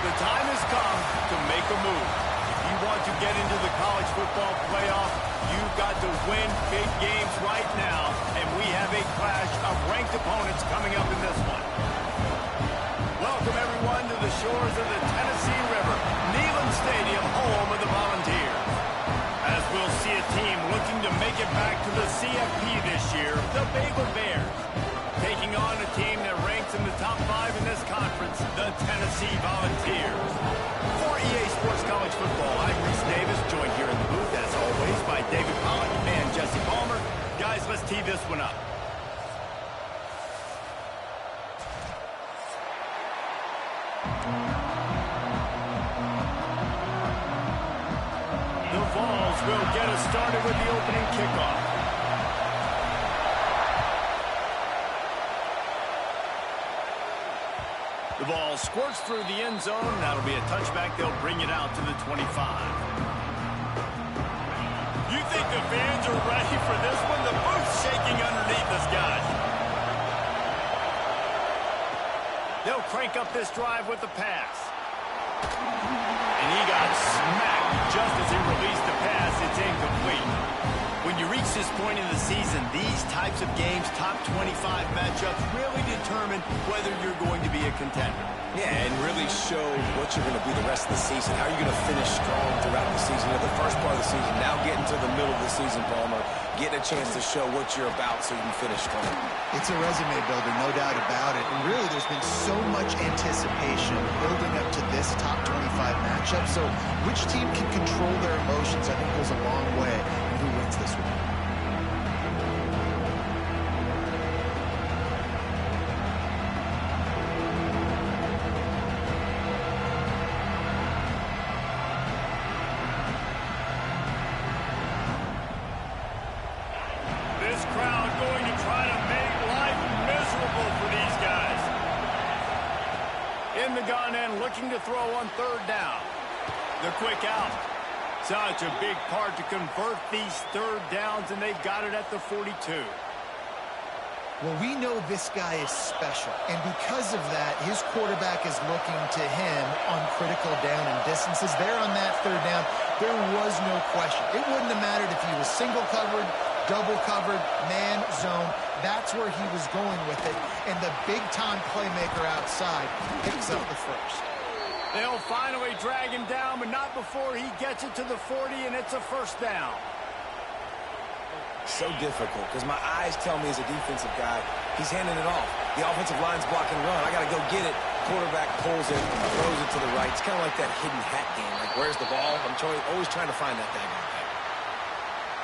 The time has come to make a move. If you want to get into the college football playoff, you've got to win big games right now, and we have a clash of ranked opponents coming up in this one. Welcome, everyone, to the shores of the Tennessee River, Neyland Stadium, home of the Volunteers. As we'll see a team looking to make it back to the CFP this year, the Baylor Bears, taking on a team that ranks in the top 5 in this conference, the Tennessee Volunteers. For EA Sports College Football, I'm Reese Davis, joined here in the booth, as always, by David Pollock and Jesse Palmer. Guys, let's tee this one up. The Vols will get us started with the opening kickoff. The ball squirts through the end zone. That'll be a touchback. They'll bring it out to the 25. You think the fans are ready for this one? The booth's shaking underneath us, guys. They'll crank up this drive with the pass. And he got smacked just as he released the pass. It's incomplete. When you reach this point in the season, these types of games, top 25 matchups, really determine whether you're going to be a contender. Yeah, and really show what you're going to be the rest of the season. How are you going to finish strong throughout the season? At the first part of the season, now getting to the middle of the season, Palmer, getting a chance to show what you're about so you can finish strong. It's a resume builder, no doubt about it. And really, there's been so much anticipation building up to this top 25 matchup. So which team can control their emotions, I think, goes a long way in who wins this one. This crowd going to try to make life miserable for these guys. In the gun and looking to throw on third down. The quick out. Such a big part to convert these third downs, and they've got it at the 42. Well, we know this guy is special, and because of that, his quarterback is looking to him on critical down and distances. There on that third down, there was no question. It wouldn't have mattered if he was single covered, double covered, man, zone. That's where he was going with it, and the big-time playmaker outside picks up the first. They'll finally drag him down, but not before he gets it to the 40, and it's a first down. So difficult because my eyes tell me as a defensive guy, he's handing it off. The offensive line's blocking run. I got to go get it. Quarterback pulls it, throws it to the right. It's kind of like that hidden hat game. Like, where's the ball? I'm always trying to find that thing.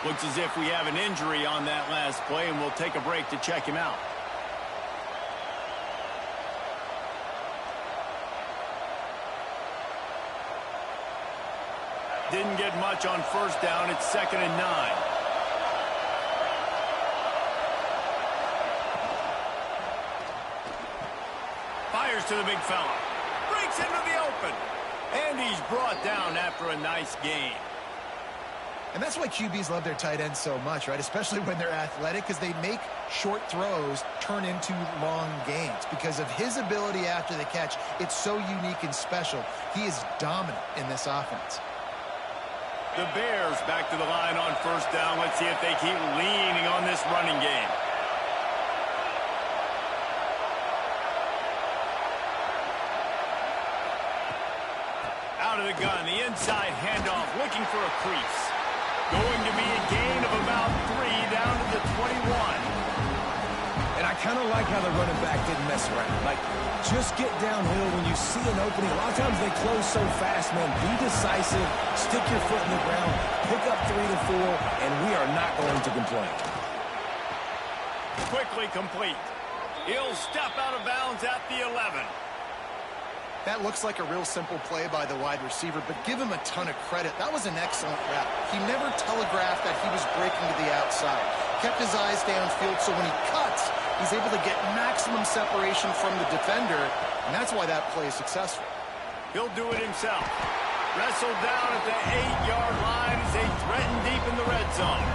Looks as if we have an injury on that last play, and we'll take a break to check him out. Didn't get much on first down. It's 2nd and 9. Fires to the big fella. Breaks into the open. And he's brought down after a nice gain. And that's why QBs love their tight ends so much, right? Especially when they're athletic, because they make short throws turn into long gains. Because of his ability after the catch, it's so unique and special. He is dominant in this offense. The Bears back to the line on first down. Let's see if they keep leaning on this running game. Out of the gun, the inside handoff, looking for a crease. Going to be a gain of about 3 down to the 21. And I kind of like how the running back didn't mess around. Like, just get downhill when you see an opening. A lot of times they close so fast, man. Be decisive, stick your foot in the ground, pick up 3 to 4, and we are not going to complain. Quickly complete. He'll step out of bounds at the 11. That looks like a real simple play by the wide receiver, but give him a ton of credit. That was an excellent route. He never telegraphed that he was breaking to the outside. Kept his eyes downfield, so when he cuts, he's able to get maximum separation from the defender, and that's why that play is successful. He'll do it himself. Wrestled down at the 8-yard line as they threaten deep in the red zone.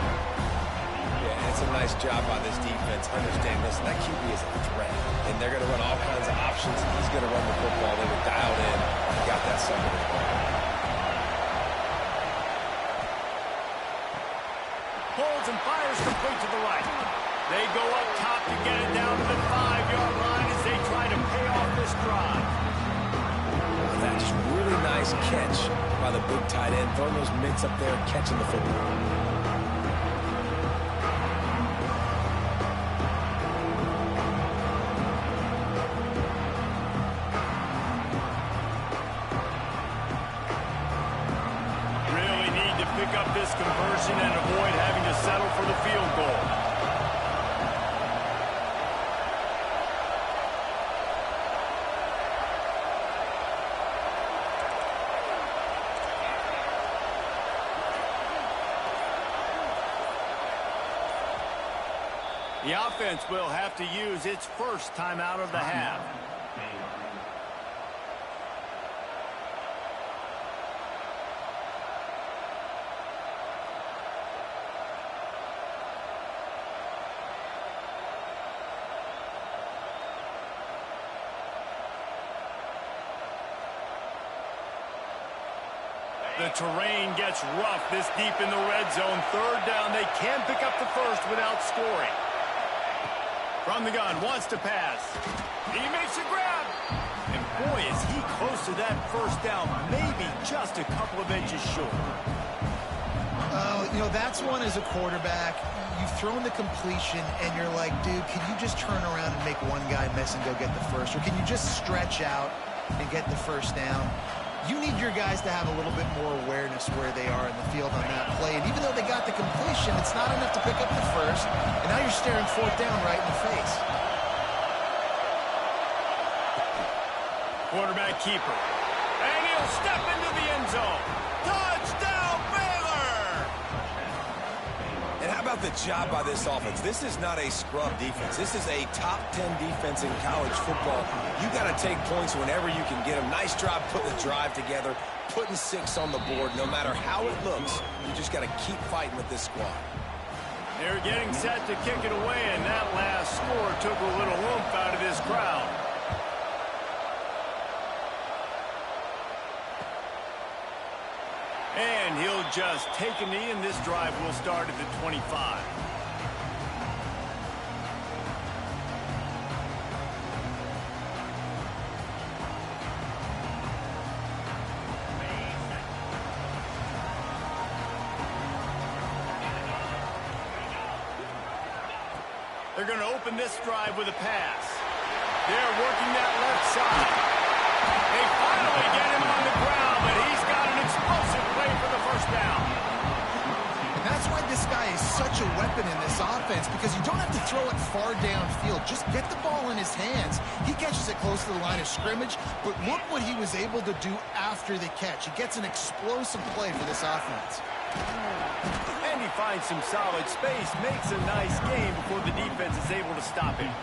Yeah, it's a nice job by this defense. Understand this, that QB is a threat. And they're going to run all kinds of options. He's going to run the football. They were dialed in. Got second and long. Holds and fires complete to the right. They go up top to get it down to the 5-yard line as they try to pay off this drive. That's really nice catch by the big tight end, throwing those mitts up there, catching the football. Really need to pick up this conversion and avoid having to settle for the field goal. The offense will have to use its first timeout of the half. The terrain gets rough this deep in the red zone. Third down, they can pick up the first without scoring. From the gun, wants to pass. He makes a grab. And boy, is he close to that first down. Maybe just a couple of inches short. You know, that's one as a quarterback. You've thrown the completion, and you're like, dude, can you just turn around and make one guy miss and go get the first? Or can you just stretch out and get the first down? You need your guys to have a little bit more awareness where they are in the field on that play. And even though they got the completion, it's not enough to pick up the first. And now you're staring fourth down right in the face. Quarterback keeper. And he'll step into the end zone. Touchdown, Baylor! And how about the job by this offense? This is not a scrub defense. This is a top 10 defense in college football. You got to take points whenever you can get them. Nice job putting the drive together, putting 6 on the board. No matter how it looks, you just got to keep fighting with this squad. They're getting set to kick it away, and that last score took a little oomph out of this crowd. And he'll just take a knee, and this drive will start at the 25. They're going to open this drive with a pass. They're working that left side. They finally get him on the ground, but he's got an explosive play for the first down. And that's why this guy is such a weapon in this offense, because you don't have to throw it far downfield. Just get the ball in his hands. He catches it close to the line of scrimmage, but look what he was able to do after the catch. He gets an explosive play for this offense. And he finds some solid space, makes a nice game before the defense is able to stop him.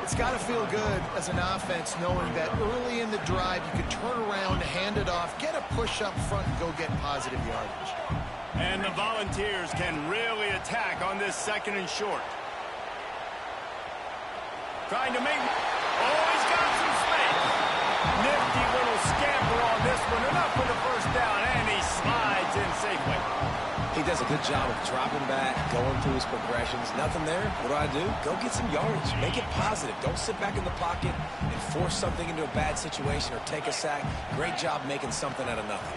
It's got to feel good as an offense knowing that early in the drive you can turn around, hand it off, get a push up front, and go get positive yardage. And the Volunteers can really attack on this second and short. Trying to make... Oh, he's got some space. Nifty little scamper on this one. Enough for the first down, and he slides in safely. He does a good job of dropping back, going through his progressions. Nothing there. What do? Go get some yardage. Make it positive. Don't sit back in the pocket and force something into a bad situation or take a sack. Great job making something out of nothing.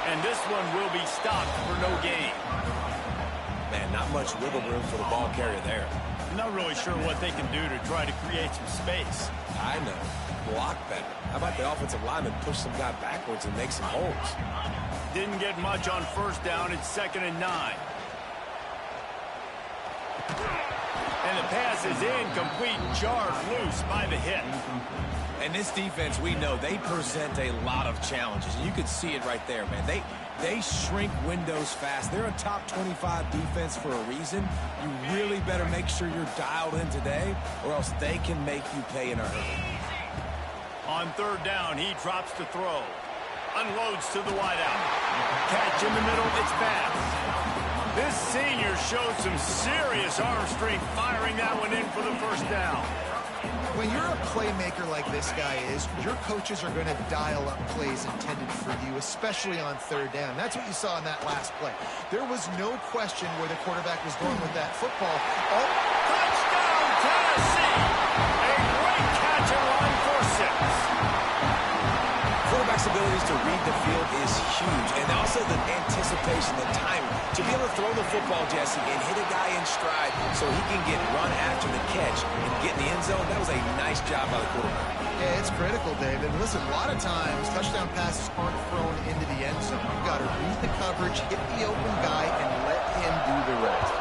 And this one will be stopped for no gain. Man, not much wiggle room for the ball carrier there. Not really sure what they can do to try to create some space. I know. Block better. How about the offensive lineman push some guy backwards and make some holes? Didn't get much on first down. It's 2nd and 9. And the pass is incomplete, jarred loose by the hit. And this defense, we know, they present a lot of challenges. You can see it right there, man. They shrink windows fast. They're a top 25 defense for a reason. You really better make sure you're dialed in today, or else they can make you pay in a hurry. On third down, he drops to throw. Unloads to the wideout. Catch in the middle, it's pass. This senior showed some serious arm strength firing that one in for the first down. When you're a playmaker like this guy is, your coaches are going to dial up plays intended for you, especially on third down. That's what you saw in that last play. There was no question where the quarterback was going with that football. Oh, Touchdown, Tennessee! A great catch and run for 6. Quarterback's abilities to read the field is huge, and also the anticipation, the timing. To be able to throw the football, Jesse, and hit a guy in stride so he can get run after the catch and get in the end zone, that was a nice job by the quarterback. yeah, it's critical, David. Listen, a lot of times, touchdown passes aren't thrown into the end zone. You've got to read the coverage, hit the open guy, and let him do the rest.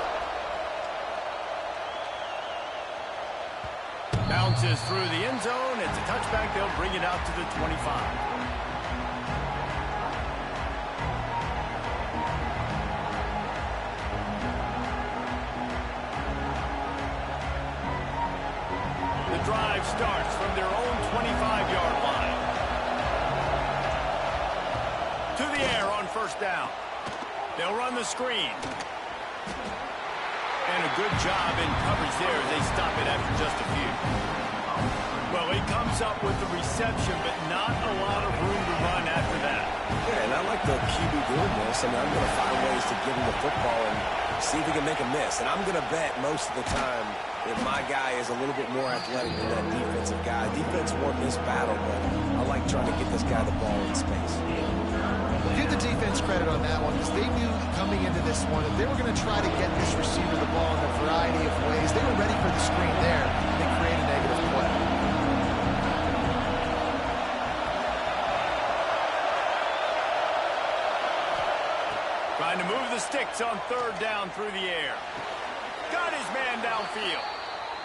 Bounces through the end zone. It's a touchback. They'll bring it out to the 25. The drive starts from their own 25-yard line. To the air on first down. They'll run the screen. And a good job in coverage there as they stop it after just a few. Well, he comes up with the reception, but not a lot of room to run after that. Yeah, and I like the QB doing this. I mean, I'm going to find ways to give him the football and see if he can make a miss. And I'm going to bet most of the time that my guy is a little bit more athletic than that defensive guy. Defense won this battle, but I like trying to get this guy the ball in space. Give the defense credit on that one because they knew coming into this one that they were going to try to get this receiver the ball in a variety of ways. They were ready for the screen there. They create a negative play. Trying to move the sticks on third down through the air. Got his man downfield.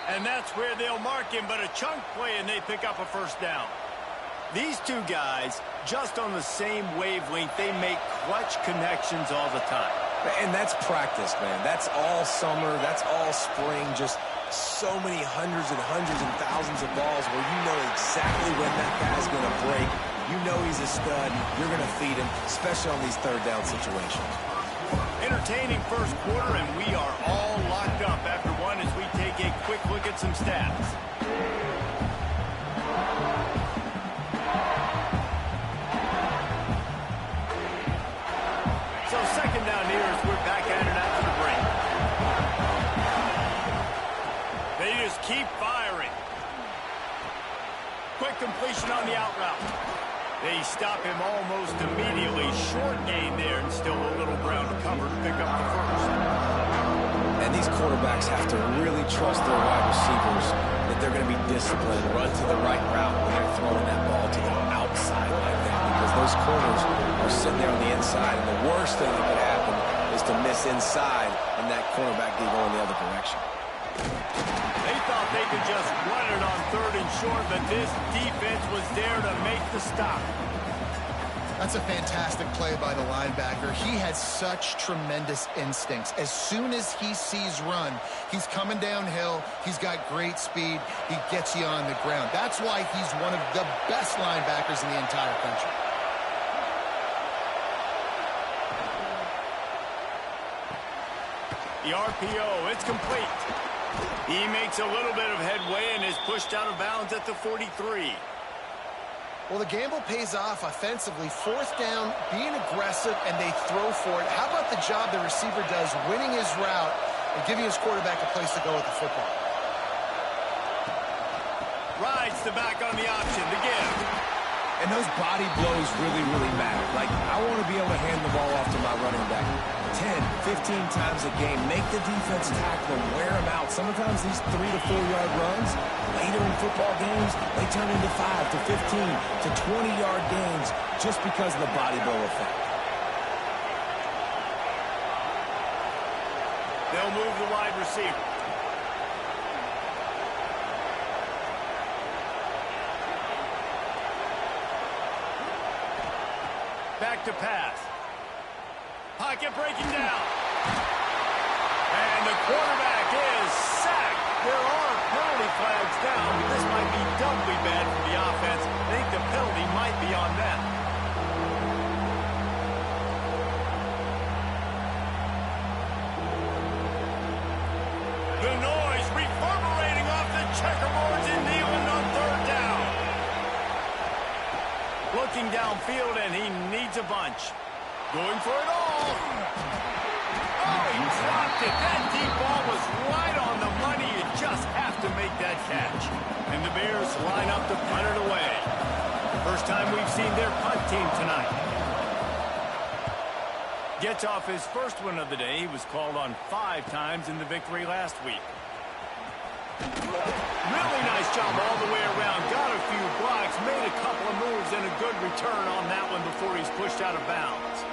And that's where they'll mark him, but a chunk play and they pick up a first down. These two guys, just on the same wavelength, they make clutch connections all the time. And that's practice, man. That's all summer. That's all spring. Just so many hundreds and thousands of balls where you know exactly when that guy's going to break. You know he's a stud. You're going to feed him, especially on these third down situations. Entertaining first quarter, and we are all locked up after one as we take a quick look at some stats. So second down here as we're back at it after the break. They just keep firing. Quick completion on the out route. They stop him almost immediately. Short gain there and still a little ground to cover to pick up the first. And these quarterbacks have to really trust their wide receivers that they're going to be disciplined, run to the right route when they're throwing that ball to the outside like that, because those corners are sitting there on the inside, and the worst thing that could happen is to miss inside and that cornerback can go in the other direction. They thought they could just run it on third and short, but this defense was there to make the stop. That's a fantastic play by the linebacker. He has such tremendous instincts. As soon as he sees run, he's coming downhill. He's got great speed. He gets you on the ground. That's why he's one of the best linebackers in the entire country. The RPO, it's complete. He makes a little bit of headway and is pushed out of bounds at the 43. Well, the gamble pays off offensively. Fourth down, being aggressive, and they throw for it. How about the job the receiver does winning his route and giving his quarterback a place to go with the football? Rides the back on the option to give. And those body blows really matter. Like, I want to be able to hand the ball off to my running back 10, 15 times a game. Make the defense tackle them, wear them out. Sometimes these 3 to 4 yard runs, later in football games, they turn into 5 to 15 to 20-yard gains just because of the body blow effect. They'll move the wide receiver. Back to pass. Pocket breaking down. And the quarterback is sacked. There are penalty flags down, but this might be doubly bad for the offense. I think the penalty might be on them. The noise reverberating off the checkerboards in the looking downfield, and he needs a bunch. Going for it all. Oh, he dropped it. That deep ball was right on the money. You just have to make that catch. And the Bears line up to punt it away. First time we've seen their punt team tonight. Gets off his first one of the day. He was called on 5 times in the victory last week. Really nice job all the way around. Got a few blocks, made a couple of moves, and a good return on that one before he's pushed out of bounds.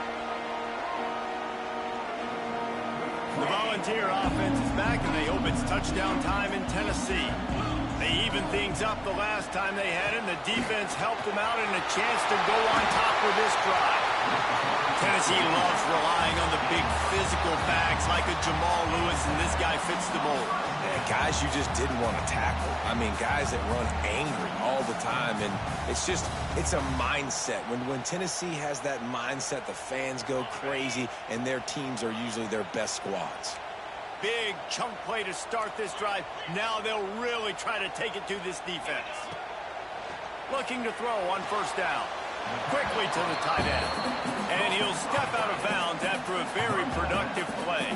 The Volunteer offense is back, and they hope it's touchdown time in Tennessee. They evened things up the last time they had him. The defense helped them out, and a chance to go on top with this drive. Tennessee loves relying on the big physical backs like a Jamal Lewis, and this guy fits the mold. Yeah, guys you just didn't want to tackle. I mean, guys that run angry all the time, and it's a mindset. When Tennessee has that mindset, the fans go crazy, and their teams are usually their best squads. Big chunk play to start this drive. Now they'll really try to take it to this defense. Looking to throw on first down. Quickly to the tight end. And he'll step out of bounds after a very productive play.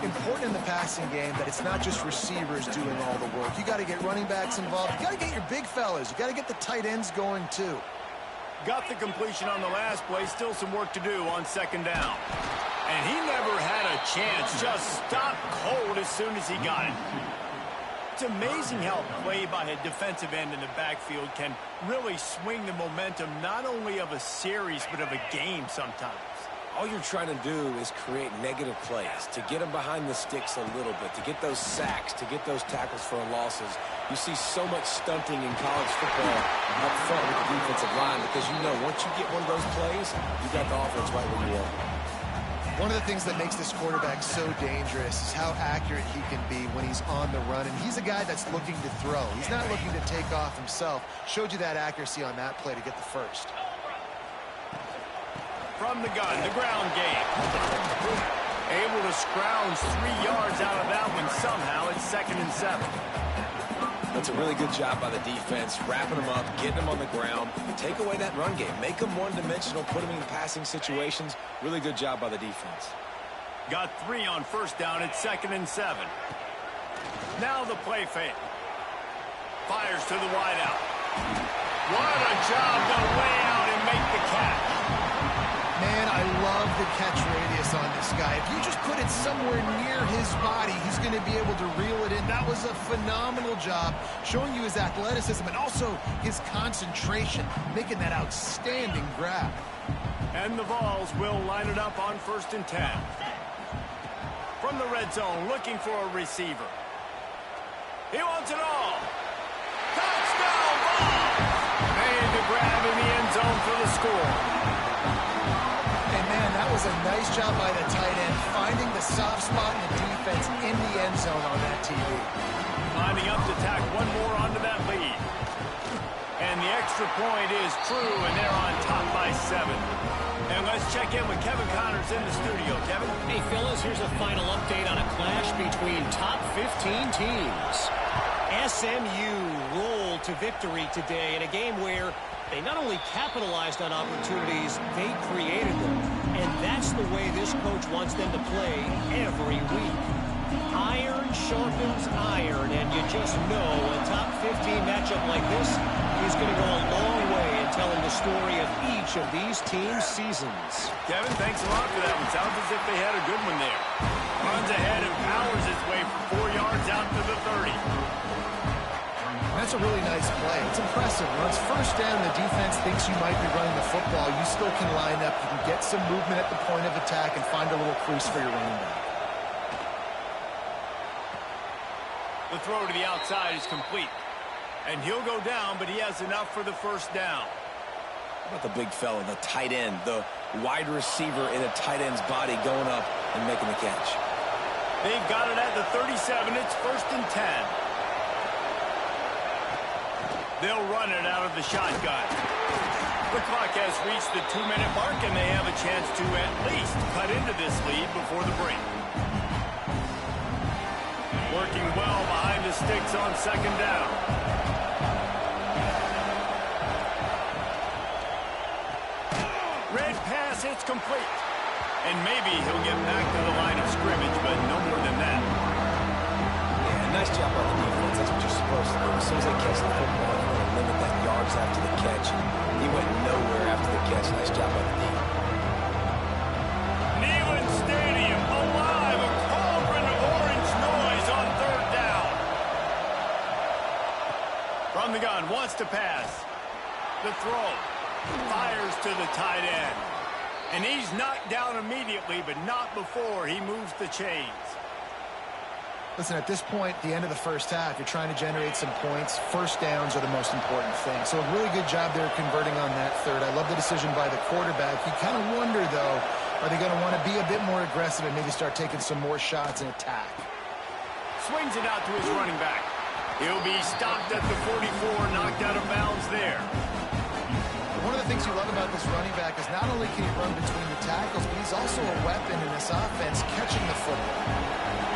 Important in the passing game that it's not just receivers doing all the work. You got to get running backs involved. You got to get your big fellas. You got to get the tight ends going too. Got the completion on the last play. Still some work to do on second down. And he never had a chance. Just stopped cold as soon as he got it. It's amazing how play by a defensive end in the backfield can really swing the momentum not only of a series but of a game sometimes. All you're trying to do is create negative plays, to get them behind the sticks a little bit, to get those sacks, to get those tackles for losses. You see so much stunting in college football up front with the defensive line because you know once you get one of those plays, you got the offense right where you want. One of the things that makes this quarterback so dangerous is how accurate he can be when he's on the run. And he's a guy that's looking to throw. He's not looking to take off himself. Showed you that accuracy on that play to get the first. From the gun, the ground game. Able to scrounge 3 yards out of that one somehow. It's 2nd and 7. That's a really good job by the defense, wrapping them up, getting them on the ground, take away that run game, make them one-dimensional, put them in passing situations. Really good job by the defense. Got 3 on first down. It's 2nd and 7. Now the play fake. Fires to the wideout. What a job to lay out and make the catch. Man, I love the catch radius on this guy. If you just put it somewhere near his body, he's going to be able to reel it in. That was a phenomenal job, showing you his athleticism and also his concentration, making that outstanding grab. And the Vols will line it up on 1st and 10. From the red zone, looking for a receiver. He wants it all. Touchdown, Vols! Made the grab in the end zone for the score. Man, that was a nice job by the tight end, finding the soft spot in the defense in the end zone on that TV. Lining up to tack one more onto that lead. And the extra point is true, and they're on top by 7. And let's check in with Kevin Connors in the studio. Kevin? Hey, fellas, here's a final update on a clash between top 15 teams. SMU rolled to victory today in a game where they not only capitalized on opportunities, they created them. And that's the way this coach wants them to play every week. Iron sharpens iron, and you just know a top 15 matchup like this is going to go a long way in telling the story of each of these teams' seasons. Kevin, thanks a lot for that one. Sounds as if they had a good one there. Runs ahead and powers his way for 4 yards out to the 30. That's a really nice play. It's impressive. When it's first down, the defense thinks you might be running the football. You still can line up. You can get some movement at the point of attack and find a little crease for your running back. The throw to the outside is complete. And he'll go down, but he has enough for the first down. How about the big fella, the tight end, the wide receiver in a tight end's body going up and making the catch? They've got it at the 37. It's 1st and 10. They'll run it out of the shotgun. The clock has reached the 2-minute mark, and they have a chance to at least cut into this lead before the break. Working well behind the sticks on second down. pass, it's complete. And maybe he'll get back to the line of scrimmage, but no more than that. Yeah, nice job on the defense. That's what you're supposed to do. As soon as they catch the football, you want to limit that yards after the catch. He went nowhere after the catch. Nice job on the defense. Neyland Stadium alive, a cauldron of orange noise on third down. From the gun, wants to pass. The throw. Fires to the tight end. And he's knocked down immediately, but not before he moves the chains. Listen, at this point, the end of the first half, you're trying to generate some points. First downs are the most important thing. So a really good job there converting on that third. I love the decision by the quarterback. You kind of wonder, though, are they going to want to be a bit more aggressive and maybe start taking some more shots and attack? Swings it out to his running back. He'll be stopped at the 44, knocked out of bounds there. One of the things you love about this running back is not only can he run between the tackles, but he's also a weapon in this offense catching the football.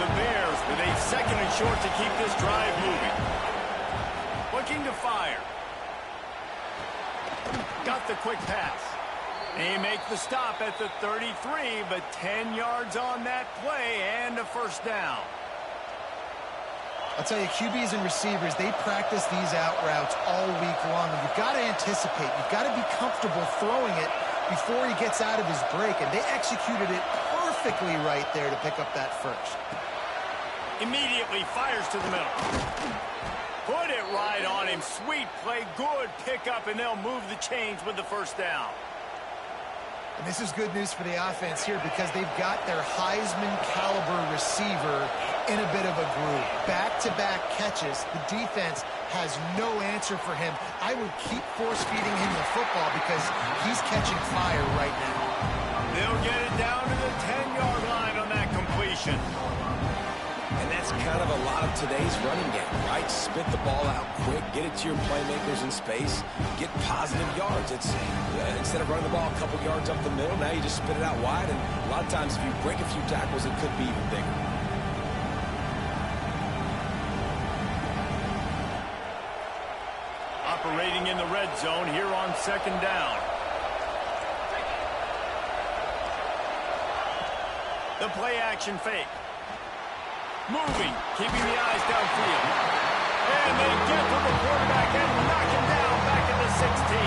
The Bears with a second and short to keep this drive moving. Looking to fire. Got the quick pass. They make the stop at the 33, but 10 yards on that play and a first down. I'll tell you, QBs and receivers, they practice these out routes all week long. And you've got to anticipate. You've got to be comfortable throwing it before he gets out of his break. And they executed it perfectly right there to pick up that first. Immediately fires to the middle. Put it right on him. Sweet play. Good pickup, and they'll move the chains with the first down. And this is good news for the offense here because they've got their Heisman-caliber receiver in a bit of a groove. Back-to-back catches. The defense has no answer for him. I would keep force-feeding him the football because he's catching fire right now. They'll get it down to the 10-yard line on that completion. And that's kind of a lot of today's running game, right? Spit the ball out quick, get it to your playmakers in space, get positive yards. It's instead of running the ball a couple yards up the middle, now you just spit it out wide, and a lot of times if you break a few tackles, it could be even bigger. Operating in the red zone here on second down. The play action fake. Moving, keeping the eyes downfield. And they get to the quarterback and knock him down back at the 16.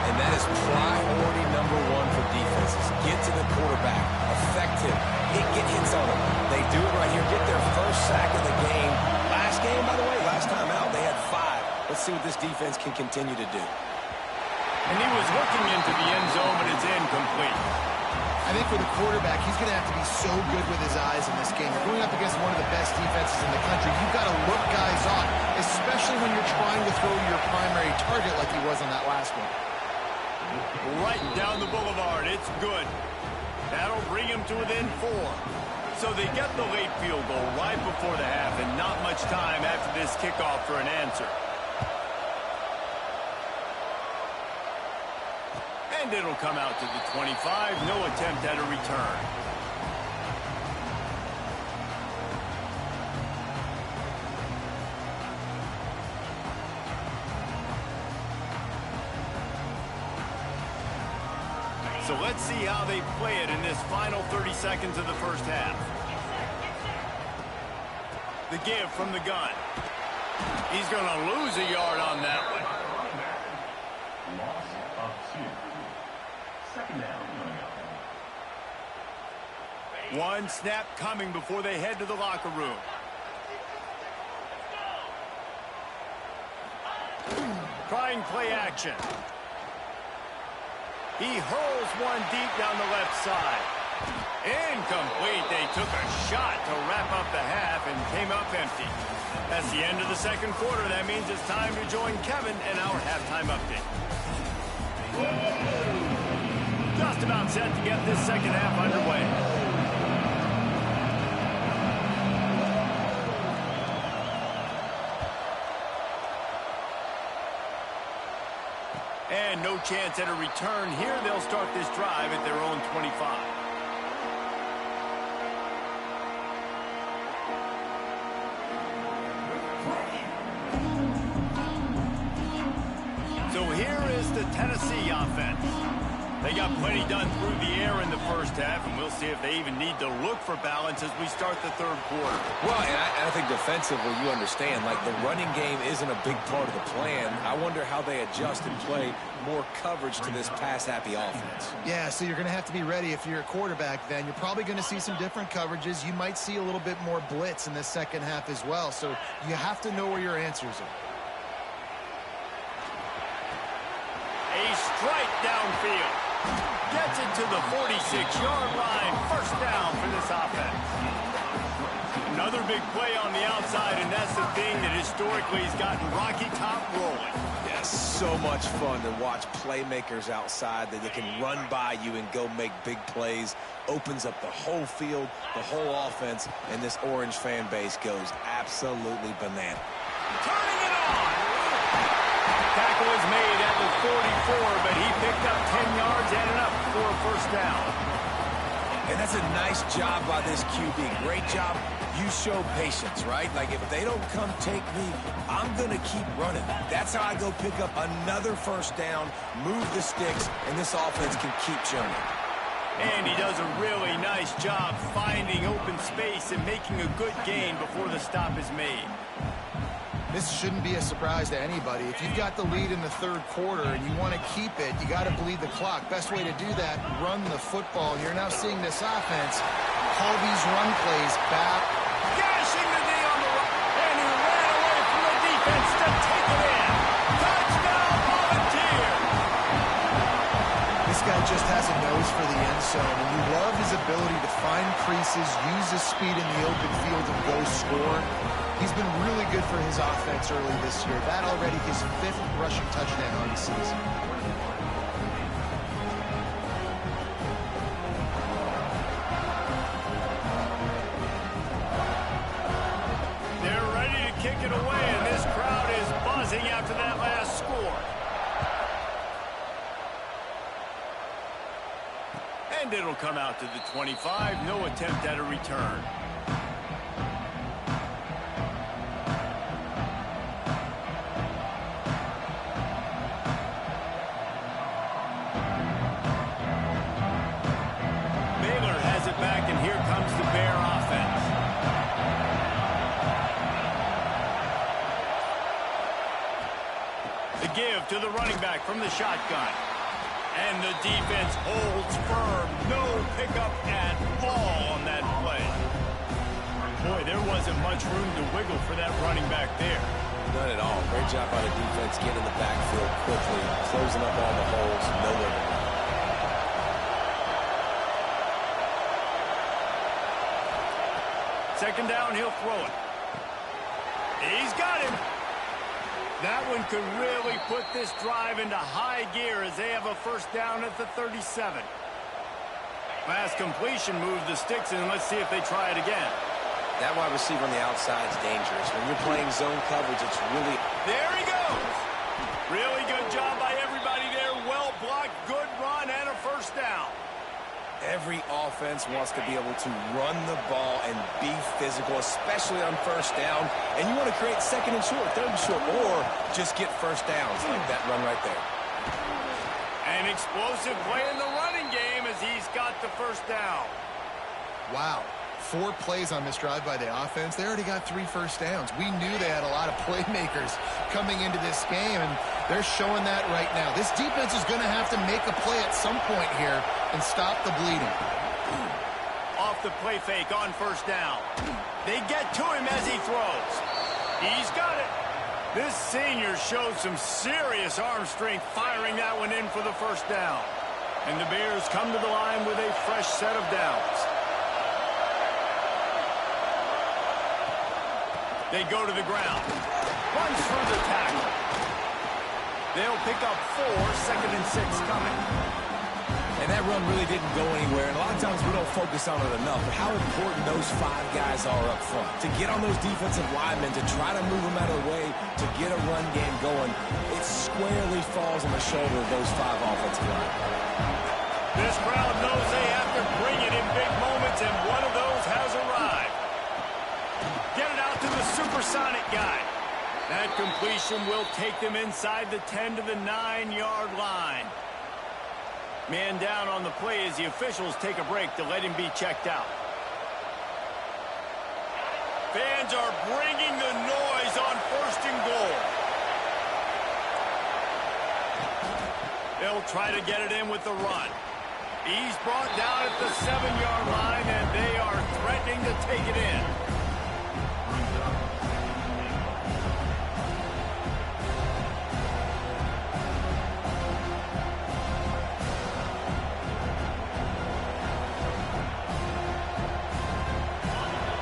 And that is priority number one for defenses. Get to the quarterback. Effective. Get hits on him. They do it right here. Get their first sack of the game. Last game, by the way, last time out, they had 5. Let's see what this defense can continue to do. And he was looking into the end zone, but it's incomplete. I think for the quarterback, he's going to have to be so good with his eyes in this game. You're going up against one of the best defenses in the country. You've got to look guys off, especially when you're trying to throw to your primary target like he was on that last one. Right down the boulevard. It's good. That'll bring him to within 4. So they get the late field goal right before the half, and not much time after this kickoff for an answer. And it'll come out to the 25. No attempt at a return. So let's see how they play it in this final 30 seconds of the first half. The give from the gun. He's going to lose a yard on that one. Loss of 2. Second down. 1 snap coming before they head to the locker room. Trying play action. He hurls one deep down the left side. Incomplete. They took a shot to wrap up the half and came up empty. That's the end of the second quarter. That means it's time to join Kevin and our halftime update. Just about set to get this second half underway. And no chance at a return here. They'll start this drive at their own 25. So here is the Tennessee offense. They got plenty done through the air in the first half, and we'll see if they even need to look for balance as we start the third quarter. Well, and I think defensively, you understand, like the running game isn't a big part of the plan. I wonder how they adjust and play more coverage to this pass-happy offense. Yeah, so you're going to have to be ready if you're a quarterback then. You're probably going to see some different coverages. You might see a little bit more blitz in the second half as well, so you have to know where your answers are. A strike downfield. Gets it to the 46-yard line. First down for this offense. Another big play on the outside, and that's the thing that historically has gotten Rocky Top rolling. Yes, so much fun to watch playmakers outside that they can run by you and go make big plays. Opens up the whole field, the whole offense, and this Orange fan base goes absolutely banana. Turning it on. Tackle is made at the 44, but he picked up 10 yards and enough for a first down. And that's a nice job by this QB. Great job. You show patience, right? Like, if they don't come take me, I'm going to keep running. That's how I go pick up another first down, move the sticks, and this offense can keep churning. And he does a really nice job finding open space and making a good gain before the stop is made. This shouldn't be a surprise to anybody. If you've got the lead in the third quarter and you want to keep it, you got to bleed the clock. Best way to do that, run the football. You're now seeing this offense call these run plays back. Gashing the knee on the right, and he ran away from the defense to take it in. Touchdown, Volunteer! This guy just has a nose for the end zone, and you love his ability to find creases, use his speed in the open field, and go score. He's been really good for his offense early this year. That already his 5th rushing touchdown on the season. They're ready to kick it away, and this crowd is buzzing after that last score. And it'll come out to the 25. No attempt at a return. Give to the running back from the shotgun. And the defense holds firm. No pickup at all on that play. Boy, there wasn't much room to wiggle for that running back there. None at all. Great job by the defense getting in the backfield quickly, closing up all the holes. No wiggle. Second down, he'll throw it. He's got him. That one could really put this drive into high gear as they have a first down at the 37. Last completion moved the sticks in. Let's see if they try it again. That wide receiver on the outside is dangerous. When you're playing zone coverage, it's really... There he goes. Really good job by everybody there. Well blocked, good run, and a first down. Every offense wants to be able to run the ball and be physical, especially on first down. And you want to create second and short, third and short, or just get first downs like that run right there. An explosive play in the running game as he's got the first down. Wow. 4 plays on this drive by the offense. They already got 3 first downs. We knew they had a lot of playmakers coming into this game, and they're showing that right now. This defense is going to have to make a play at some point here and stop the bleeding. Off the play fake on first down. They get to him as he throws. He's got it. This senior showed some serious arm strength firing that one in for the first down. And the Bears come to the line with a fresh set of downs. They go to the ground. Runs through the tackle. They'll pick up 4, second and 6 coming. And that run really didn't go anywhere. And a lot of times we don't focus on it enough. But how important those 5 guys are up front. To get on those defensive linemen, to try to move them out of the way, to get a run game going, it squarely falls on the shoulder of those 5 offensive linemen. This crowd knows they have to bring it in big moments, and one of those has arrived. Get it out to the supersonic guy. That completion will take them inside the 10 to the 9-yard line. Man down on the play as the officials take a break to let him be checked out. Fans are bringing the noise on 1st and goal. They'll try to get it in with the run. He's brought down at the 7-yard line, and they are threatening to take it in.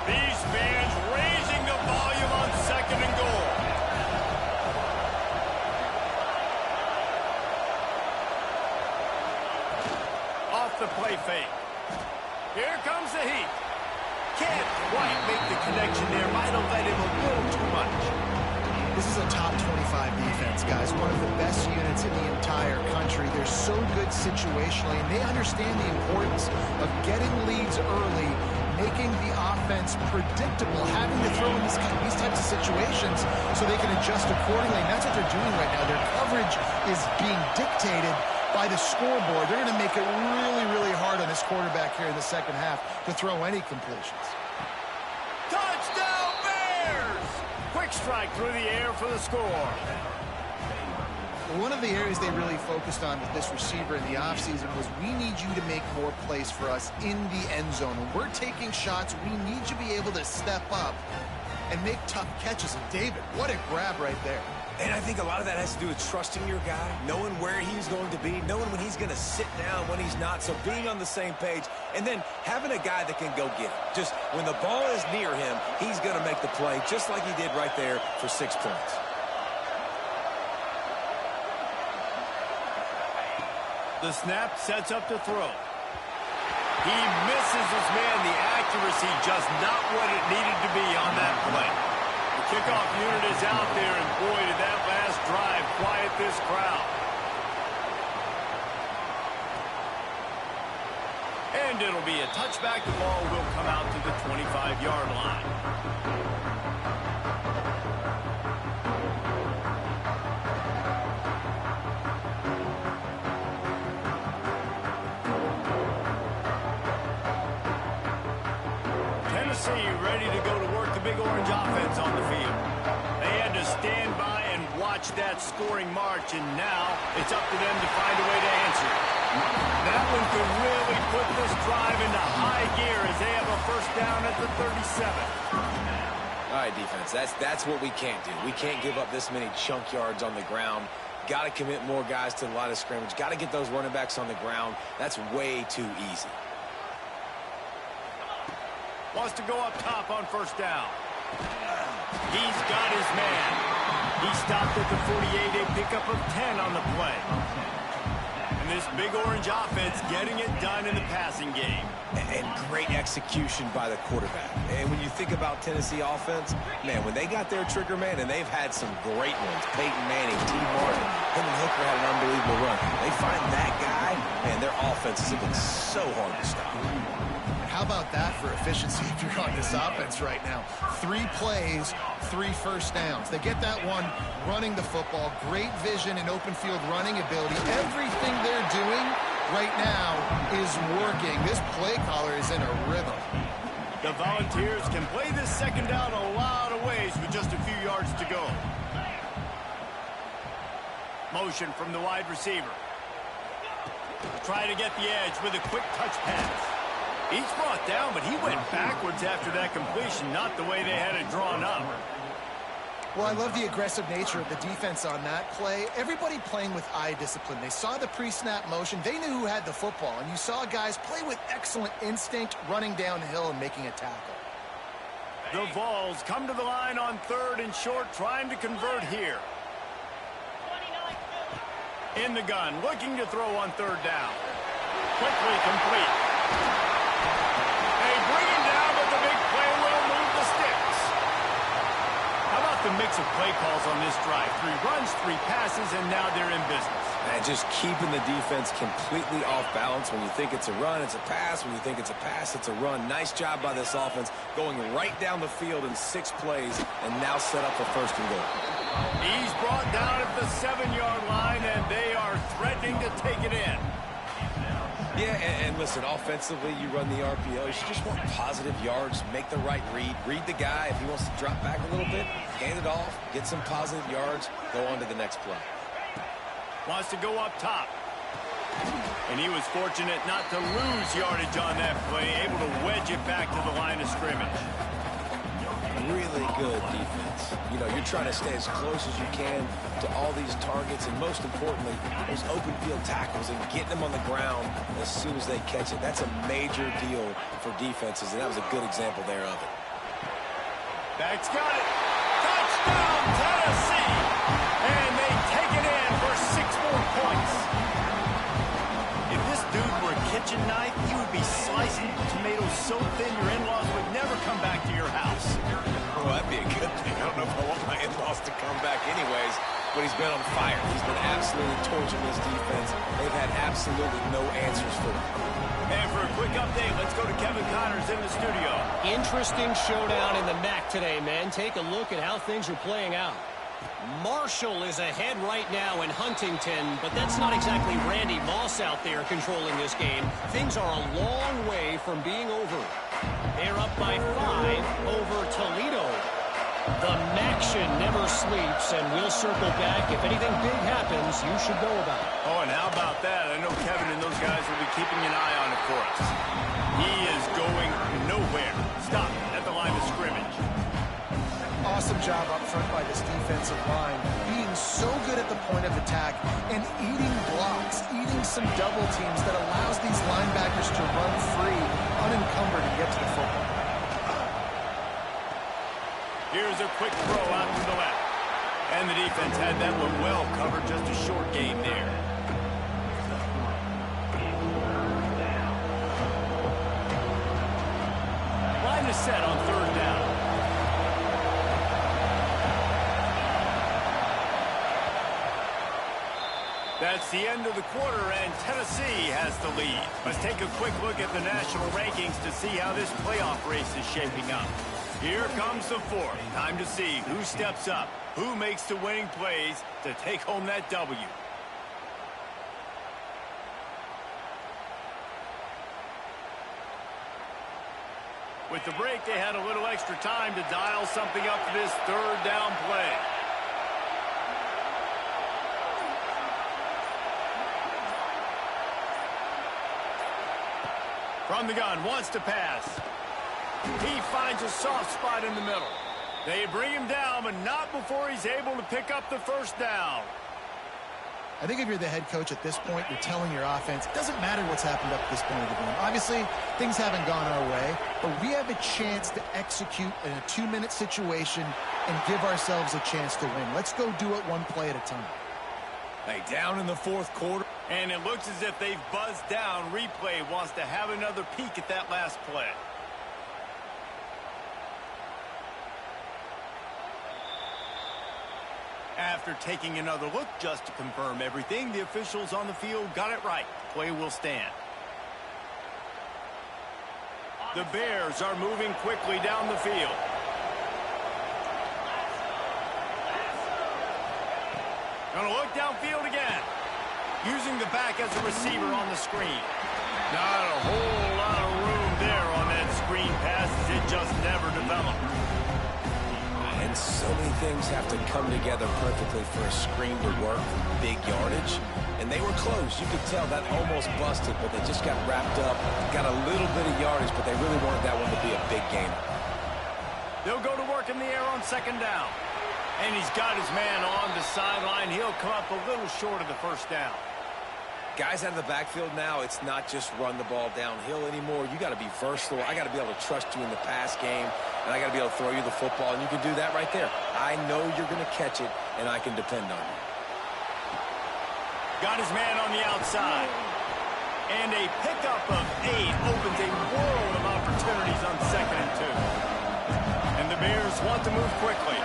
These fans raising the volume on 2nd and goal. Off the play fake. Here comes the heat. Can't quite make the connection there. Might have let him a little too much. This is a top 25 defense, guys. One of the best units in the entire country. They're so good situationally, and they understand the importance of getting leads early, making the offense predictable, having to throw in these types of situations so they can adjust accordingly. And that's what they're doing right now. Their coverage is being dictated by the scoreboard. They're going to make it really, really hard on this quarterback here in the second half to throw any completions. Touchdown, Bears! Quick strike through the air for the score. One of the areas they really focused on with this receiver in the offseason was, we need you to make more plays for us in the end zone. When we're taking shots, we need you to be able to step up and make tough catches. And David, what a grab right there. And I think a lot of that has to do with trusting your guy, knowing where he's going to be, knowing when he's going to sit down, when he's not, so being on the same page, and then having a guy that can go get it. Just when the ball is near him, he's going to make the play, just like he did right there for 6 points. The snap sets up to throw. He misses his man. The accuracy just not what it needed to be on that play. The kickoff unit is out there, and boy, did that last drive quiet this crowd. And it'll be a touchback. The ball will come out to the 25-yard line. Tennessee ready to go to work the Big Orange offense on the field. They had to stand by and watch that scoring march, and now it's up to them to find a way to answer it. That one could really put this drive into high gear as they have a 1st down at the 37. All right, defense, that's what we can't do. We can't give up this many chunk yards on the ground. Got to commit more guys to the line of scrimmage. Got to get those running backs on the ground. That's way too easy. Wants to go up top on 1st down. He's got his man. He stopped at the 48, a pickup of 10 on the play. And this Big Orange offense getting it done in the passing game. And great execution by the quarterback. And when you think about Tennessee offense, man, when they got their trigger man, and they've had some great ones, Peyton Manning, T. Martin, Hendon Hooker had an unbelievable run. They find that guy, man, their offenses have been so hard to stop. How about that for efficiency if you're on this offense right now? 3 plays, 3 1st downs. They get that one running the football, great vision and open field running ability. Everything they're doing right now is working. This play caller is in a rhythm. The Volunteers can play this 2nd down a lot of ways with just a few yards to go. Motion from the wide receiver. Try to get the edge with a quick touch pass. He's brought down, but he went backwards after that completion, not the way they had it drawn up. Well, I love the aggressive nature of the defense on that play. Everybody playing with eye discipline. They saw the pre-snap motion. They knew who had the football, and you saw guys play with excellent instinct, running downhill and making a tackle. The Vols come to the line on 3rd and short, trying to convert here. In the gun, looking to throw on 3rd down. Quickly complete. They bring him down, but the big play will move the sticks. How about the mix of play calls on this drive? 3 runs, 3 passes, and now they're in business. And just keeping the defense completely off balance. When you think it's a run, it's a pass. When you think it's a pass, it's a run. Nice job by this offense, going right down the field in 6 plays, and now set up for 1st and goal. He's brought down at the 7-yard line, and they are threatening to take it in. Yeah, and listen, offensively, you run the RPOs. You just want positive yards, make the right read the guy. If he wants to drop back a little bit, hand it off, get some positive yards, go on to the next play. Wants to go up top. And he was fortunate not to lose yardage on that play, able to wedge it back to the line of scrimmage. Really good defense. You know, you're trying to stay as close as you can to all these targets, and most importantly, those open field tackles and getting them on the ground as soon as they catch it. That's a major deal for defenses, and that was a good example there of it. Back's got it. Touchdown, Tennessee! And they take it in for 6 more points. If this dude were a kitchen knife, he would be slicing tomatoes so thin your in-laws would never come back to your house. Well, that'd be a good thing. I don't know if I want my in-laws to come back anyways, but he's been on fire. He's been absolutely torching this defense. They've had absolutely no answers for him. And for a quick update, let's go to Kevin Connors in the studio. Interesting showdown in the MAC today, man. Take a look at how things are playing out. Marshall is ahead right now in Huntington, but that's not exactly Randy Moss out there controlling this game. Things are a long way from being over. They're up by 5 over Toledo. The MACtion never sleeps, and we'll circle back. If anything big happens, you should know about it. Oh, and how about that? I know Kevin and those guys will be keeping an eye on it for us. He is going nowhere. Stop at the line of scrimmage. Awesome job up front by this defensive line, being so good at the point of attack and eating blocks, eating some double teams that allows these linebackers to run free, unencumbered, and get to the football. Here's a quick throw out to the left. And the defense had that one well covered, just a short game there. Line is set on 3rd down. That's the end of the quarter, and Tennessee has the lead. Let's take a quick look at the national rankings to see how this playoff race is shaping up. Here comes the 4th. Time to see who steps up, who makes the winning plays to take home that W. With the break, they had a little extra time to dial something up for this 3rd down play. From the gun, wants to pass. He finds a soft spot in the middle. They bring him down, but not before he's able to pick up the 1st down. I think if you're the head coach at this point, you're telling your offense, it doesn't matter what's happened up to this point of the game. Obviously, things haven't gone our way, but we have a chance to execute in a 2-minute situation and give ourselves a chance to win. Let's go do it one play at a time. Hey, down in the 4th quarter. And it looks as if they've buzzed down. Replay wants to have another peek at that last play. After taking another look just to confirm everything, the officials on the field got it right. Play will stand. The Bears are moving quickly down the field. Gonna look downfield again. Using the back as a receiver on the screen. Not a whole lot of room there on that screen pass as it just never developed. And so many things have to come together perfectly for a screen to work, big yardage. And they were close. You could tell that almost busted, but they just got wrapped up, got a little bit of yardage, but they really wanted that one to be a big game. They'll go to work in the air on 2nd down. And he's got his man on the sideline. He'll come up a little short of the 1st down. Guys out of the backfield now, it's not just run the ball downhill anymore. You got to be versatile. I got to be able to trust you in the pass game, and I got to be able to throw you the football, and you can do that right there. I know you're going to catch it, and I can depend on you. Got his man on the outside. And a pickup of 8 opens a world of opportunities on 2nd and 2. And the Bears want to move quickly.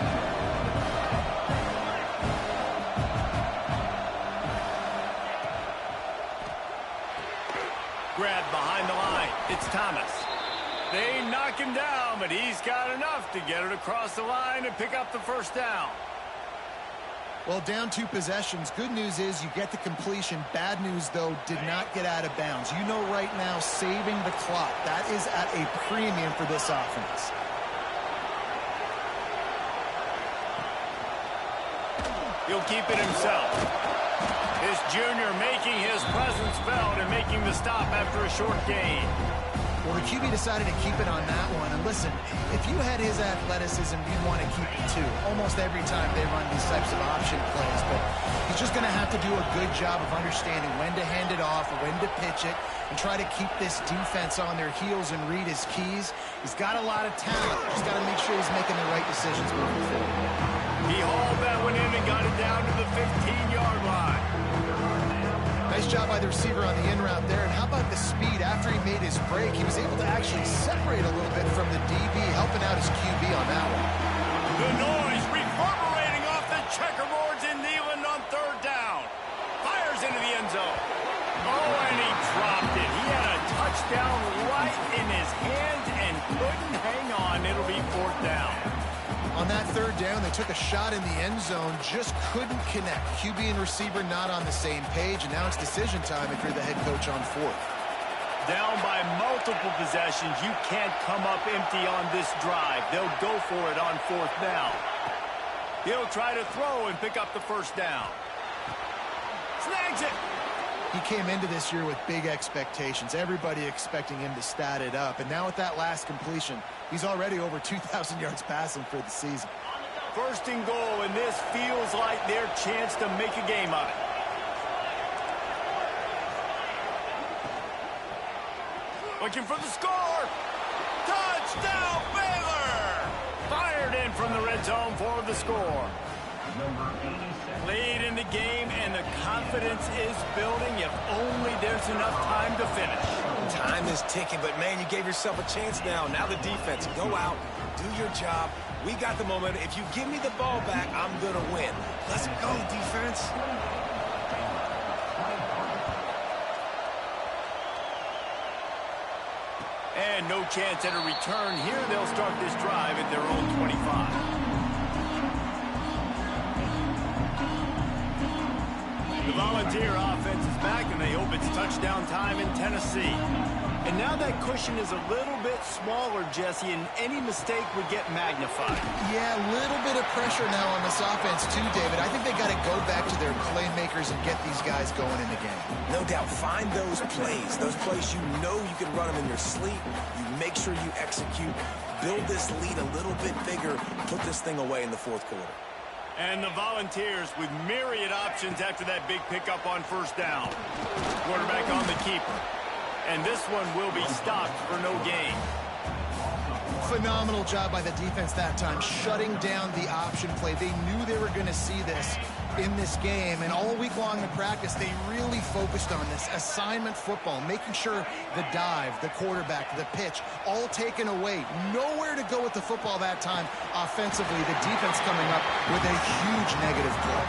Grabbed behind the line. It's Thomas. They knock him down, but he's got enough to get it across the line and pick up the 1st down. Well, down 2 possessions. Good news is you get the completion. Bad news, though, did not get out of bounds. You know right now, saving the clock. That is at a premium for this offense. He'll keep it himself. This junior making his presence felt and making the stop after a short gain. Well, the QB decided to keep it on that one. And listen, if you had his athleticism, you'd want to keep it too. Almost every time they run these types of option plays. But he's just going to have to do a good job of understanding when to hand it off, when to pitch it, and try to keep this defense on their heels and read his keys. He's got a lot of talent. Just got to make sure he's making the right decisions moving forward. He hauled that one in and got it down to the 15-yard line. Nice job by the receiver on the in route there. And how about the speed? After he made his break, he was able to actually separate a little bit from the DB, helping out his QB on that one. The noise reverberating off the checkerboards in Neyland on 3rd down. Fires into the end zone. Oh, and he dropped it. He had a touchdown right in his hands and couldn't hang on. It'll be 4th down. On that 3rd down, they took a shot in the end zone, just couldn't connect. QB and receiver not on the same page, and now it's decision time if you're the head coach on 4th. Down by multiple possessions, you can't come up empty on this drive. They'll go for it on 4th down. He'll try to throw and pick up the 1st down. Snags it. He came into this year with big expectations. Everybody expecting him to stat it up. And now with that last completion, he's already over 2,000 yards passing for the season. 1st and goal, and this feels like their chance to make a game of it. Looking for the score. Touchdown, Baylor! Fired in from the red zone for the score. Late in the game, and the confidence is building if only there's enough time to finish. Time is ticking, but, man, you gave yourself a chance now. Now the defense, go out, do your job. We got the momentum. If you give me the ball back, I'm going to win. Let's go, defense. And no chance at a return here. They'll start this drive at their own 25. The Volunteer offense is back, and they hope it's touchdown time in Tennessee. And now that cushion is a little bit smaller, Jesse, and any mistake would get magnified. Yeah, a little bit of pressure now on this offense too, David. I think they got to go back to their playmakers and get these guys going in the game. No doubt. Find those plays you know you can run them in your sleep. You make sure you execute. Build this lead a little bit bigger. Put this thing away in the 4th quarter. And the Volunteers with myriad options after that big pickup on 1st down. Quarterback on the keeper. And this one will be stopped for no gain. Phenomenal job by the defense that time, shutting down the option play. They knew they were going to see this in this game, and all week long in practice, they really focused on this assignment football, making sure the dive, the quarterback, the pitch, all taken away. Nowhere to go with the football that time offensively. The defense coming up with a huge negative play.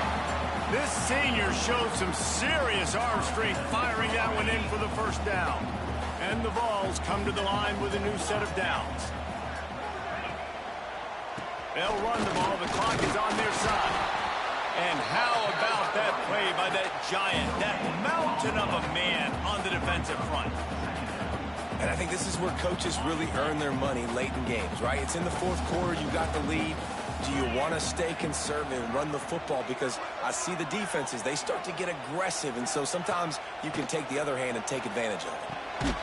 This senior showed some serious arm strength firing that one in for the 1st down. And the Vols come to the line with a new set of downs. They'll run the ball. The clock is on their side. And how about that play by that giant, that mountain of a man on the defensive front? And I think this is where coaches really earn their money late in games, right? It's in the 4th quarter. You got the lead. Do you want to stay conservative and run the football? Because I see the defenses, they start to get aggressive, and so sometimes you can take the other hand and take advantage of it.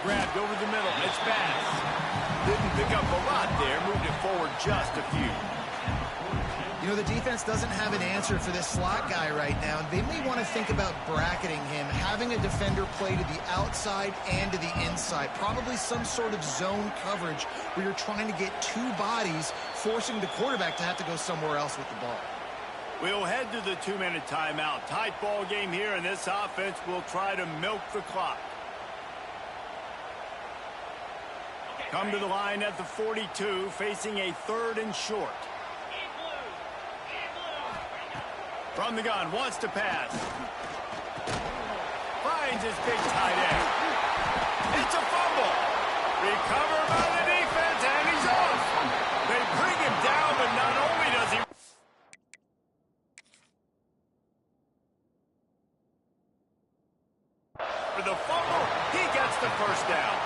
Grabbed over the middle. It's pass. Didn't pick up a lot there. Moved it forward just a few. You know, the defense doesn't have an answer for this slot guy right now. They may want to think about bracketing him, having a defender play to the outside and to the inside. Probably some sort of zone coverage where you're trying to get 2 bodies, forcing the quarterback to have to go somewhere else with the ball. We'll head to the 2-minute timeout. Tight ball game here, and this offense will try to milk the clock. Come to the line at the 42, facing a 3rd and short. From the gun, wants to pass. Finds his big tight end. It's a fumble. Recovered by the defense, and he's off. They bring him down, but not only does he... for the fumble. He gets the first down.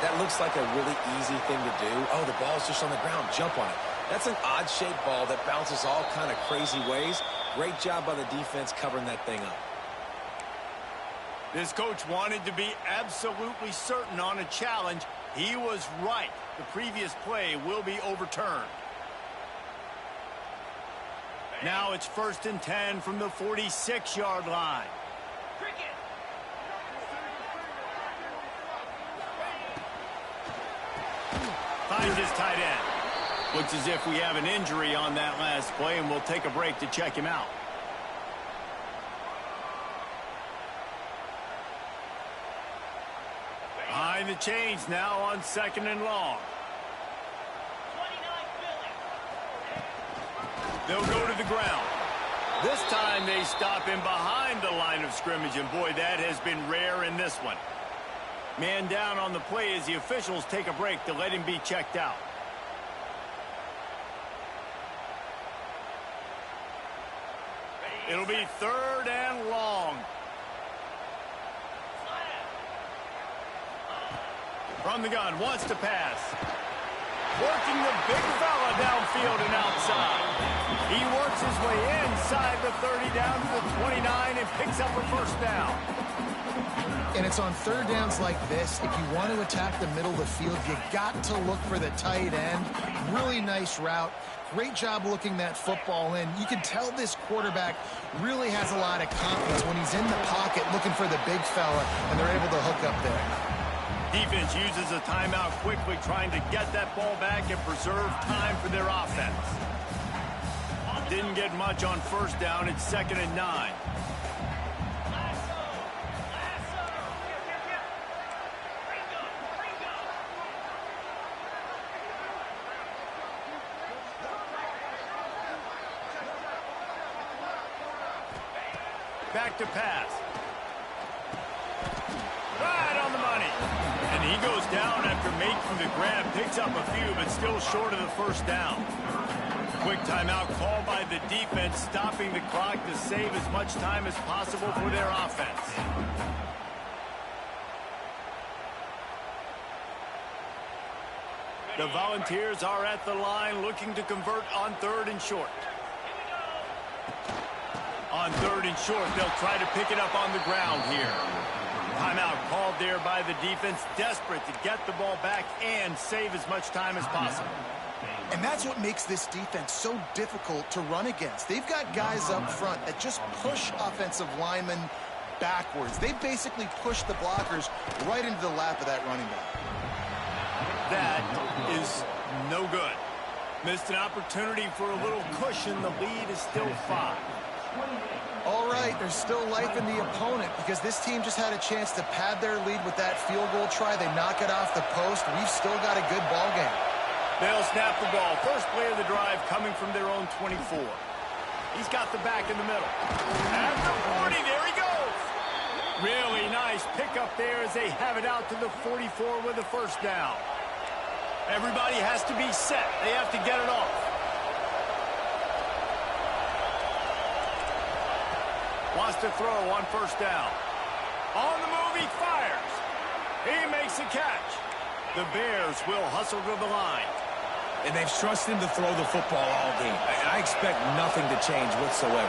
That looks like a really easy thing to do. Oh, the ball's just on the ground. Jump on it. That's an odd-shaped ball that bounces all kind of crazy ways. Great job by the defense covering that thing up. This coach wanted to be absolutely certain on a challenge. He was right. The previous play will be overturned. Now it's 1st and 10 from the 46-yard line. Finds his tight end. Looks as if we have an injury on that last play, and we'll take a break to check him out. Behind the chains now on 2nd and long. They'll go to the ground. This time they stop him behind the line of scrimmage, and boy, that has been rare in this one. Man down on the play as the officials take a break to let him be checked out. It'll be 3rd and long. From the gun, wants to pass. Working the big fella downfield and outside. He works his way inside the 30 down to the 29 and picks up a first down. And it's on 3rd downs like this. If you want to attack the middle of the field, you got to look for the tight end. Really nice route. Great job looking that football in. You can tell this quarterback really has a lot of confidence when he's in the pocket looking for the big fella, and they're able to hook up there. Defense uses a timeout quickly, trying to get that ball back and preserve time for their offense. Didn't get much on 1st down. It's 2nd and 9. Back to pass. Right on the money. And he goes down after making the grab. Picks up a few, but still short of the first down. Quick timeout called by the defense, stopping the clock to save as much time as possible for their offense. The Volunteers are at the line looking to convert on 3rd and short. On 3rd and short, they'll try to pick it up on the ground here. Timeout called there by the defense, desperate to get the ball back and save as much time as possible. And that's what makes this defense so difficult to run against. They've got guys up front that just push offensive linemen backwards. They basically push the blockers right into the lap of that running back. That is no good. Missed an opportunity for a little cushion. The lead is still 5. All right, there's still life in the opponent because this team just had a chance to pad their lead with that field goal try. They knock it off the post. We've still got a good ball game. They'll snap the ball. First play of the drive coming from their own 24. He's got the back in the middle. At the 40, there he goes. Really nice pickup there as they have it out to the 44 with a first down. Everybody has to be set. They have to get it off. Wants to throw on first down. On the move, he fires. He makes the catch. The Bears will hustle to the line. And they've trusted him to throw the football all game. I expect nothing to change whatsoever.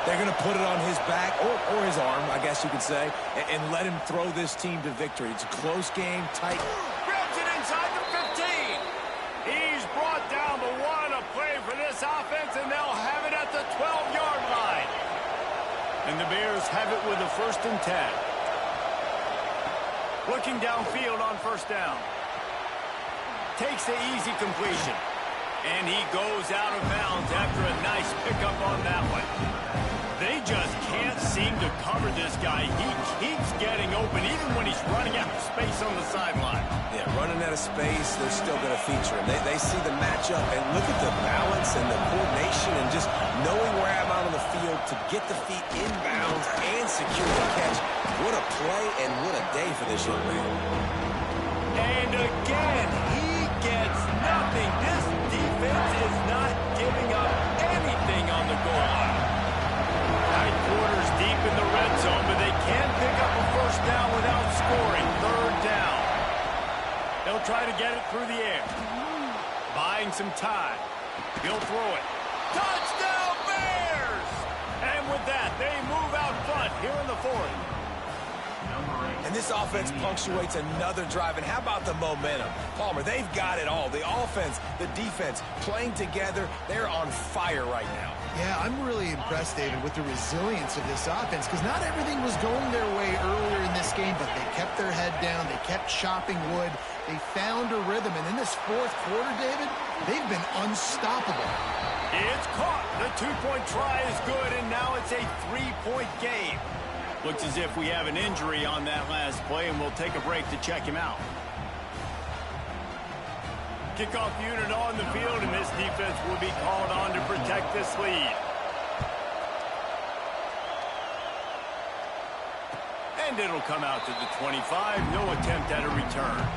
They're going to put it on his back, or his arm, I guess you could say, and let him throw this team to victory. It's a close game, tight. Grabs it inside the 15. He's brought down the 1. A play for this offense, and they'll have it at the 12-yard line. And the Bears have it with a 1st and 10. Looking downfield on first down. Takes the easy completion. And he goes out of bounds after a nice pickup on that one. They just can't seem to cover this guy. He keeps getting open even when he's running out of space on the sideline. Yeah, running out of space, they're still going to feature him. They see the matchup, and look at the balance and the coordination and just knowing where I'm out on the field to get the feet inbounds and secure the catch. What a play and what a day for this young man. And again, he gets nothing. This defense is not giving up anything on the goal line. 9 quarters deep in the red zone, but they can pick up a first down buying some time. He'll throw it. Touchdown, Bears! And with that, they move out front here in the fourth. And this offense punctuates another drive. And how about the momentum? Palmer, they've got it all. The offense, the defense, playing together. They're on fire right now. Yeah, I'm really impressed, David, with the resilience of this offense, because not everything was going their way earlier in this game, but they kept their head down. They kept chopping wood. They found a rhythm. And in this fourth quarter, David, they've been unstoppable. It's caught. The two-point try is good, and now it's a three-point game. Looks as if we have an injury on that last play, and we'll take a break to check him out. Kickoff unit on the field, and this defense will be called on to protect this lead. And it'll come out to the 25. No attempt at a return.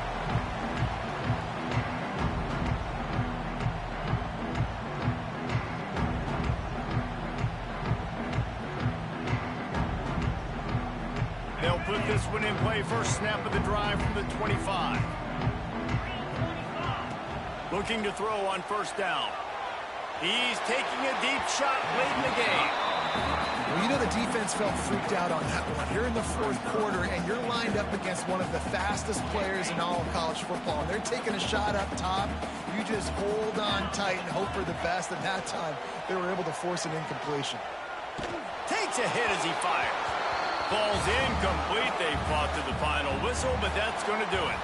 They'll put this one in play. First snap of the drive from the 25. Looking to throw on first down. He's taking a deep shot late in the game. Well, you know the defense felt freaked out on that one. You're in the fourth quarter, and you're lined up against one of the fastest players in all of college football, and they're taking a shot up top. You just hold on tight and hope for the best, and that time they were able to force an incompletion. Takes a hit as he fires. Ball's incomplete. They fought to the final whistle, but that's going to do it.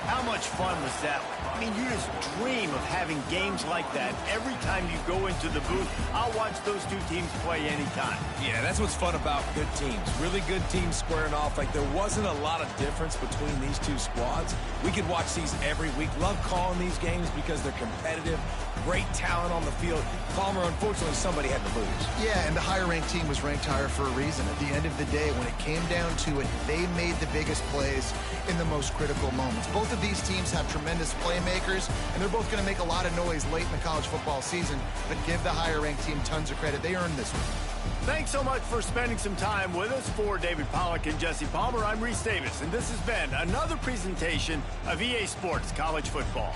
How much fun was that? I mean, you just dream of having games like that every time you go into the booth. I'll watch those two teams play anytime. Yeah, that's what's fun about good teams. Really good teams squaring off. Like, there wasn't a lot of difference between these two squads. We could watch these every week. Love calling these games because they're competitive. Great talent on the field. Palmer, unfortunately, somebody had to lose. Yeah, and the higher-ranked team was ranked higher for a reason. At the end of the day, when it came down to it, they made the biggest plays in the most critical moments. Both of these teams have tremendous playmakers, and they're both going to make a lot of noise late in the college football season, but give the higher-ranked team tons of credit. They earned this one. Thanks so much for spending some time with us. For David Pollack and Jesse Palmer, I'm Reese Davis, and this has been another presentation of EA Sports College Football.